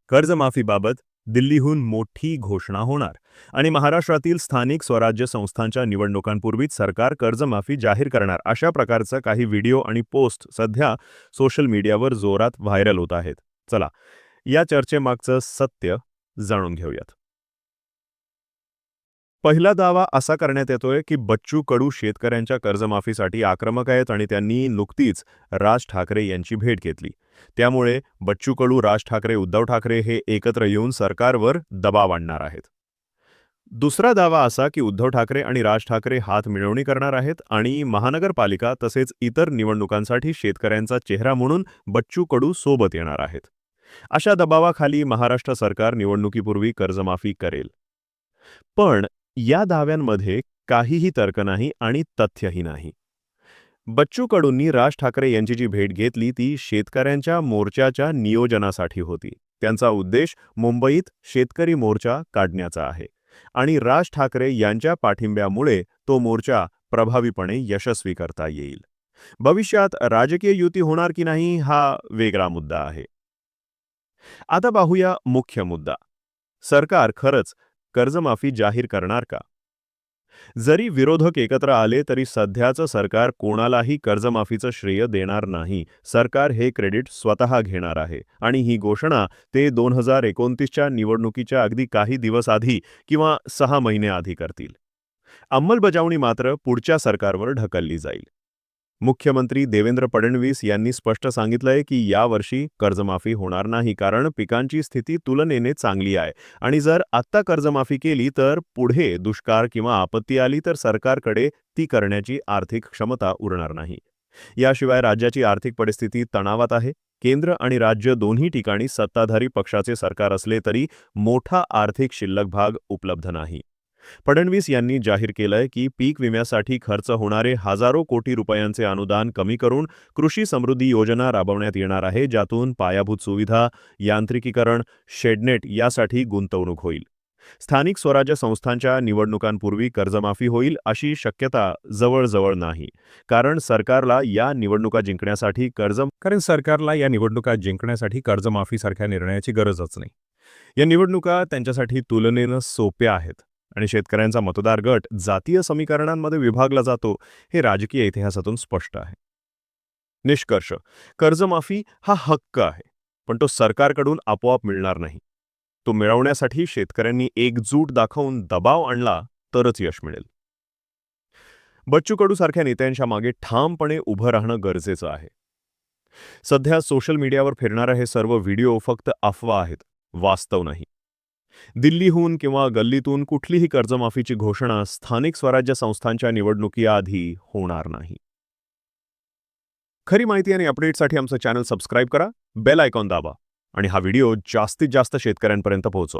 कर्जमाफीबाबत दिल्लीहून मोठी घोषणा होणार आणि महाराष्ट्रातील स्थानिक स्वराज्य संस्थांच्या निवडणुकांपूर्वीच सरकार कर्जमाफी जाहीर करणार अशा प्रकारचा काही व्हिडिओ आणि पोस्ट सध्या सोशल मीडियावर जोरात व्हायरल होत आहेत. चला, या चर्चेमागचं सत्य जाणून घेऊयात. पहिला दावा असा करण्यात येतोय की बच्चू कडू शेतकऱ्यांच्या कर्जमाफीसाठी आक्रमक आहेत आणि त्यांनी नुकतीच राज ठाकरे यांची भेट घेतली. त्यामुळे बच्चू कडू, राज ठाकरे, उद्धव ठाकरे हे एकत्र येऊन सरकारवर दबाव आणणार आहेत. दुसरा दावा असा की उद्धव ठाकरे आणि राज ठाकरे हात मिळवणी करणार आहेत आणि महानगरपालिका तसेच इतर निवडणुकांसाठी शेतकऱ्यांचा चेहरा म्हणून बच्चू कडू सोबत येणार आहेत. अशा दबावाखाली महाराष्ट्र सरकार निवडणुकीपूर्वी कर्जमाफी करेल. पण या दाव्यांमध्ये काहीही तर्क नाही आणि तथ्यही नाही. बच्चू कडूंनी राज ठाकरे यांची जी भेट घेतली ती शेतकऱ्यांच्या मोर्चाच्या नियोजनासाठी होती. त्यांचा उद्देश मुंबईत शेतकरी मोर्चा काढण्याचा आहे आणि राज ठाकरे यांच्या पाठिंब्यामुळे तो मोर्चा प्रभावीपणे यशस्वी करता येईल. भविष्यात राजकीय युती होणार की नाही हा वेगळा मुद्दा आहे. आता पाहूया मुख्य मुद्दा. सरकार खरंच कर्जमाफी जाहीर करणार का? जरी विरोधक एकत्र आले तरी सध्याचं सरकार कोणालाही कर्जमाफीचं श्रेय देणार नाही. सरकार हे क्रेडिट स्वतः घेणार आहे आणि ही घोषणा ते 2029च्या निवडणुकीच्या अगदी काही दिवस आधी किंवा 6 महिने आधी करतील. अंमलबजावणी मात्र पुढच्या सरकारवर ढकलली जाईल. मुख्यमंत्री देवेंद्र फडणवीस यांनी स्पष्ट सांगितलंय की यावर्षी कर्जमाफी होणार नाही कारण पिकांची स्थिती तुलनेने चांगली आहे आणि जर आत्ता कर्जमाफी केली तर पुढे दुष्काळ किंवा आपत्ती आली तर सरकारकडे ती करण्याची आर्थिक क्षमता उरणार नाही. याशिवाय राज्याची आर्थिक परिस्थिती तणावात आहे. केंद्र आणि राज्य दोन्ही ठिकाणी सत्ताधारी पक्षाचे सरकार असले तरी मोठा आर्थिक शिल्लक भाग उपलब्ध नाही. फडणवीस यांनी जाहीर केलंय की पीक विम्यासाठी खर्च होणारे हजारो कोटी रुपयांचे अनुदान कमी करून कृषी समृद्धी योजना राबवण्यात येणार आहे, ज्यातून पायाभूत सुविधा, यांत्रिकीकरण, शेडनेट यासाठी गुंतवणूक होईल. स्थानिक स्वराज्य संस्थांच्या निवडणुकांपूर्वी कर्जमाफी होईल अशी शक्यता जवळजवळ नाही, कारण सरकारला या निवडणुका जिंकण्यासाठी कर्जमाफीसारख्या निर्णयाची गरजच नाही. या निवडणुका त्यांच्यासाठी तुलनेनं सोप्या आहेत आणि शेतकऱ्यांचा मतदार गट जातीय समीकरणांमध्ये विभागला जातो हे राजकीय इतिहासातून स्पष्ट आहे. निष्कर्ष: कर्जमाफी हा हक्क आहे, पण तो सरकारकडून आपोआप मिळणार नाही. तो मिळवण्यासाठी शेतकऱ्यांनी एकजूट दाखवून दबाव आणला तरच यश मिळेल. बच्चू कडू सारख्या नेत्यांच्या मागे ठामपणे उभं राहणं गरजेचं आहे. सध्या सोशल मीडियावर फिरणारे हे सर्व व्हिडिओ फक्त अफवा आहेत, वास्तव नाही. दिल्लीहून किंवा गल्लीतून कुठलीही कर्जमाफीची घोषणा स्थानिक स्वराज्य संस्थांच्या निवडणुकीआधी होणार नाही. खरी माहिती आणि अपडेटसाठी आमचं चॅनल सबस्क्राईब करा, बेल आयकॉन दाबा आणि हा व्हिडिओ जास्तीत जास्त शेतकऱ्यांपर्यंत पोहोचवा.